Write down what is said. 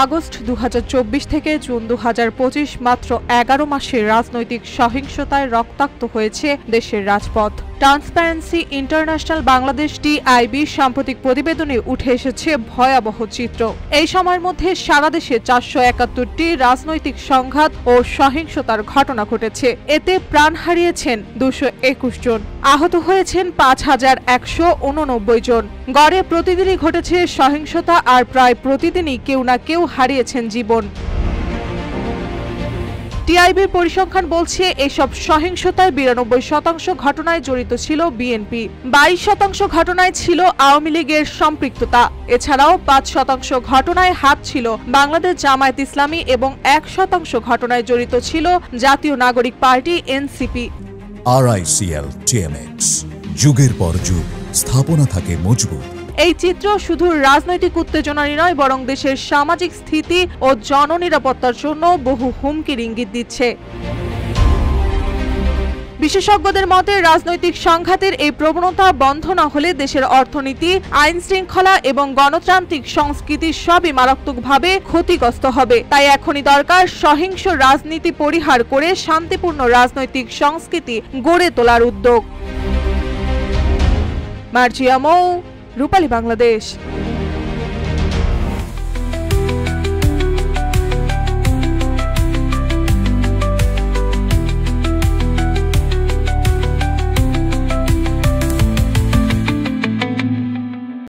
August ২০২৪ থেকে June ২০২৫ মাত্র ১১ মাসে রাজনৈতিক সহিংসতায় রক্তাক্ত হয়েছে দেশের রাজপথ। ট্রান্সপারেন্সি ইন্টারন্যাশনাল বাংলাদেশ টিআইবি সাম্প্রতিক প্রতিবেদনে উঠে এসেছে ভয়াবহ চিত্র। এই সময়ের মধ্যে সারা দেশে ৪৭১টি রাজনৈতিক সংঘাত ও সহিংসতার ঘটনা ঘটেছে। এতে প্রাণ হারিয়েছেন ২২১ জন, আহত হয়েছেন ৫,১৮৯ জন। গড়ে প্রতিদিনই ঘটেছে সহিংসতা আর প্রায় প্রতিদিনই কেউ না কেউ হারিয়েছেন জীবন। টিআইবির পরিসংখ্যান বলছে, এসব সহিংসতায় ৯২% ঘটনায় জড়িত ছিল বিএনপি, ২২% ঘটনায় ছিল আওয়ামী লীগের সম্পৃক্ততা। এছাড়াও ৫% ঘটনায় হাত ছিল বাংলাদেশ জামায়াত ইসলামী এবং ১% ঘটনায় জড়িত ছিল জাতীয় নাগরিক পার্টি এনসিপি। RICL TMX, যুগের পর যুগ স্থাপনা থাকে মজবুত। এই চিত্র শুধু রাজনৈতিক উত্তেজনারই নয়, বরং দেশের সামাজিক স্থিতি ও জননিরাপত্তার জন্য বহু হুমকির ইঙ্গিত দিচ্ছে। বিশেষজ্ঞদের মতে, রাজনৈতিক সংঘাতের এই প্রবণতা বন্ধ না হলে দেশের অর্থনীতি, আইন শৃঙ্খলা এবং গণতান্ত্রিক সংস্কৃতি সবই মারাত্মকভাবে ক্ষতিগ্রস্ত হবে। তাই এখনই দরকার সহিংস রাজনীতি পরিহার করে শান্তিপূর্ণ রাজনৈতিক সংস্কৃতি গড়ে তোলার উদ্যোগ। মার্জিয়া মৌ, রূপালী বাংলাদেশ।